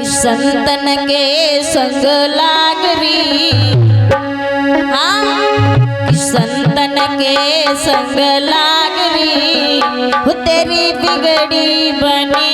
संतन के संग लागरी, हाँ संतन के संग लागरी, वो तेरी बिगड़ी बनेगी।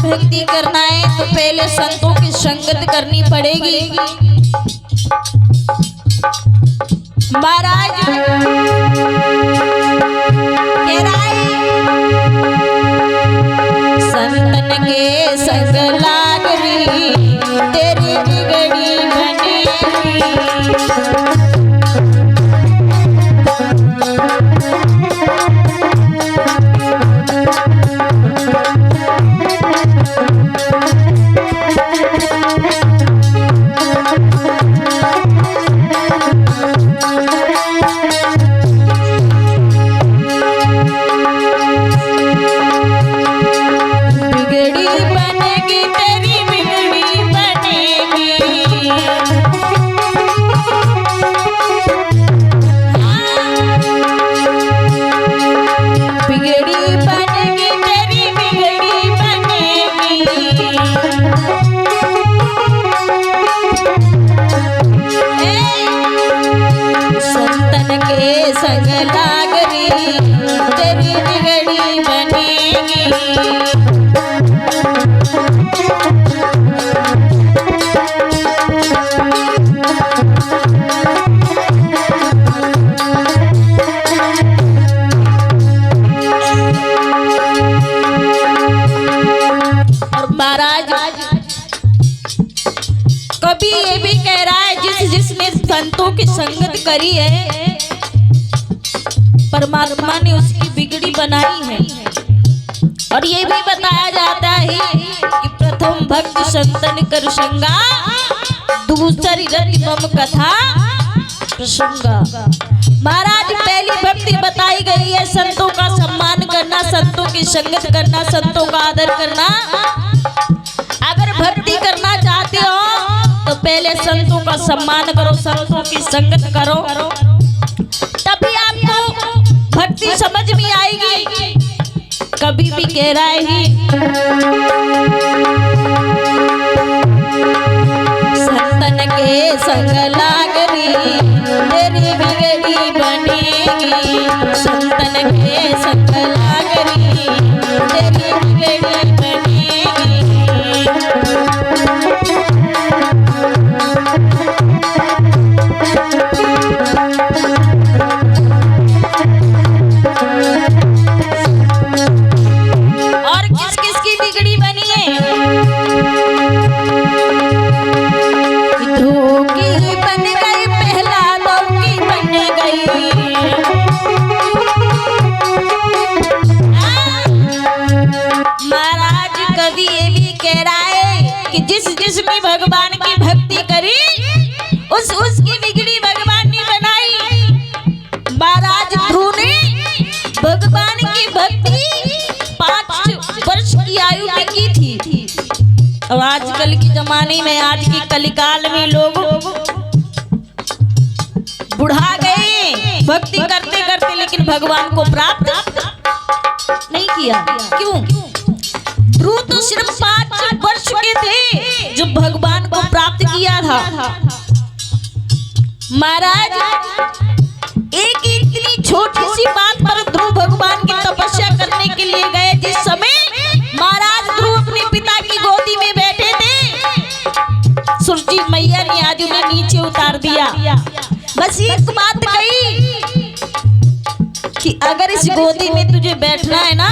भक्ति करना है तो पहले संतों की संगत करनी पड़ेगी। महाराज कह रहा है संतन के संग लागरी, तेरी बिगड़ी बनेगी। संग लागरी, तेरी बिगड़ी बनेगी। और महाराज कभी ये भी कह रहा है जिसने संतों की संगत करी है परमात्मा ने उसकी बिगड़ी बनाई है। और ये भी बताया जाता है कि प्रथम भक्त संतन कर संगा, दूसरी रति मम कथा प्रसंगा। महाराज पहली भक्ति बताई गई है संतों का सम्मान करना, संतों की संगत करना, संतों का आदर करना। अगर भक्ति करना चाहते हो तो पहले संतों का सम्मान करो, संतों की संगत करो, तभी आपको भक्ति समझ में आएगी। कभी भी कह रहा है संतन के संग लागरी, तेरी बिगड़ी बनेगी। संतन के संग लागरी, तेरी बिगड़ी बनेगी। जिसने भगवान की भक्ति करी उसकी बिगड़ी भगवान ने बनाई। महाराज ध्रुव ने भगवान की भक्ति 5 वर्ष की आयु में की थी। और आजकल के जमाने में, आज की कलिकाल में लोग बुढ़ा गए भक्ति करते करते, लेकिन भगवान को प्राप्त नहीं किया। क्यों? ध्रुव तो सिर्फ 5 वर्ष के थे जो भगवान को प्राप्त किया था। महाराज एक इतनी छोटी सी बात पर ध्रुव भगवान की तपस्या करने के लिए गए, जिस समय महाराज ध्रुव अपने पिता की गोदी में बैठे थे, सूरजी मैया ने आज उन्हें नीचे उतार दिया। बस एक बात कही कि अगर इस गोदी में तुझे बैठना है ना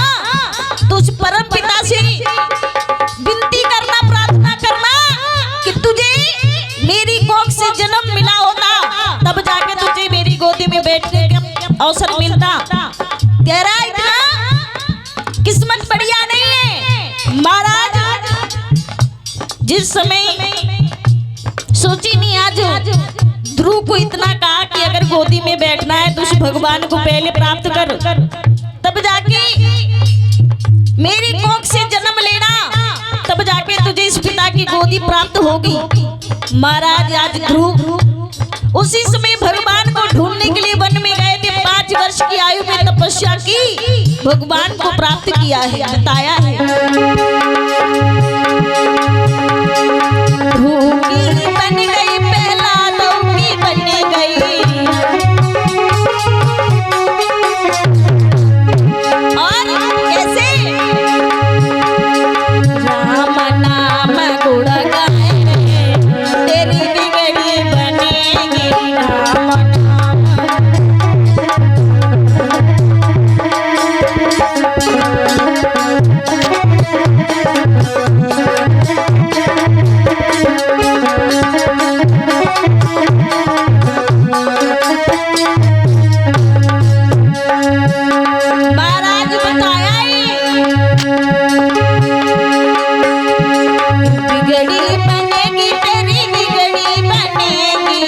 तो उस परम पिता से विनती करना, प्रार्थना करना कि तुझे मेरी कोख से जन्म मिला होता, तब जाके तुझे मेरी गोदी में बैठने का अवसर मिलता। कह रहा है इतना किस्मत बढ़िया नहीं है। महाराज जिस समय सोची नहीं, आज ध्रुव को इतना कहा कि अगर गोदी में बैठना है तो उस भगवान को पहले प्राप्त कर, तब जाके मेरी कोख से जन्म लेना, तब जाके तुझे इस पिता की गोदी प्राप्त होगी। महाराज आज ध्रुव उसी समय भगवान को ढूंढने के लिए वन में गए थे। 5 वर्ष की आयु में तपस्या की, भगवान को प्राप्त किया है, बताया है। ध्रुवी बन गई पहला लौकी बन गई, और कैसे राम नाम गुण गाए तेरी बिगड़ी बनेगी। राम महाराज बताया बिगड़ी बनेगी तेरी बिगड़ी बनेगी।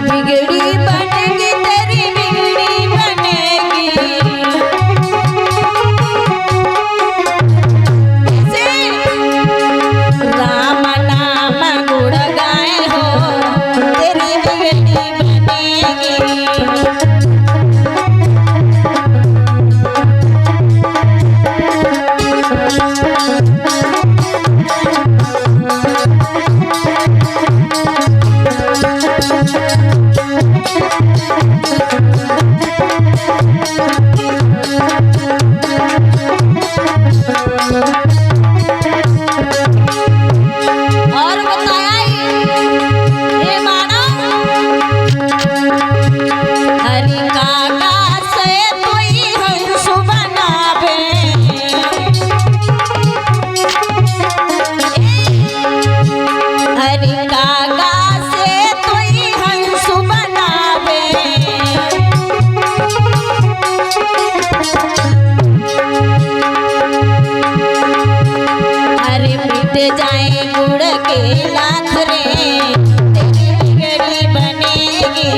बिगड़ी बनेगी तेरी बिगड़ी बनेगी। कैसे राम नाम गुण गाए हो तेरी बिगड़ी बनेगी। और बताया हे मानव हरि काका से कोई हंस बनावे। हरि काका से कोई हंस बनावे। अरे मिट जाए गुड़ के लाथ रे तेरी बिगड़ी बनेगी।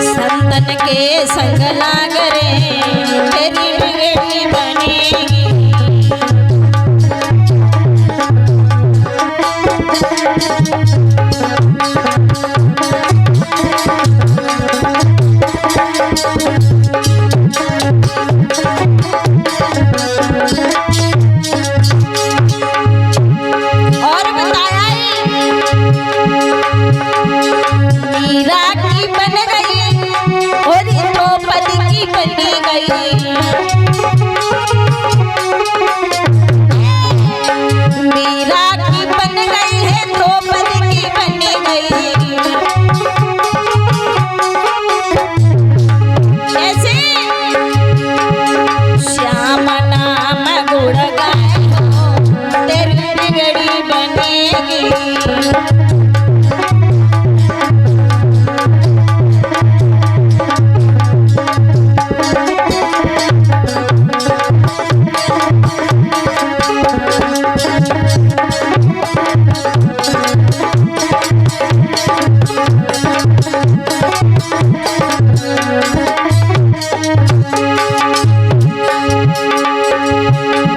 संतन के संग लाग रे तेरी बिगड़ी बनेगी। और बताया मीरा की बन गई और द्रौपदी की बनी गई। मीरा की बन गई है द्रौपदी की बनी गई। ऐसे श्याम नाम गुण गाए हो तेरी बिगड़ी बनेगी।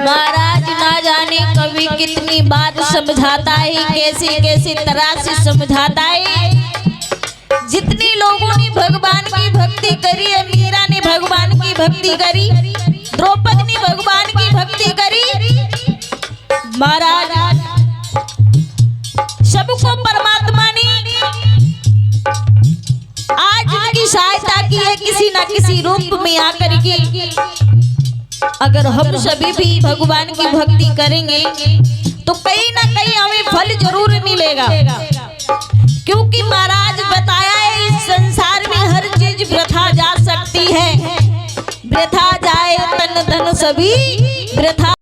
महाराज ना जाने कवि कितनी बात समझाता है, कैसे कैसे तरह से समझाता है। जितने लोगों ने भगवान की भक्ति करी है, मीरा ने भगवान की भक्ति करी, द्रौपदी ने भगवान की भक्ति करी। महाराज सबको परमात्मा ने आज उनकी सहायता की है किसी न किसी रूप में आकर के। अगर हम सभी भी भगवान की भक्ति करेंगे तो कहीं ना कहीं हमें फल जरूर मिलेगा। क्योंकि महाराज बताया है इस संसार में हर चीज वृथा जा सकती है, वृथा जाए तन धन सभी वृथा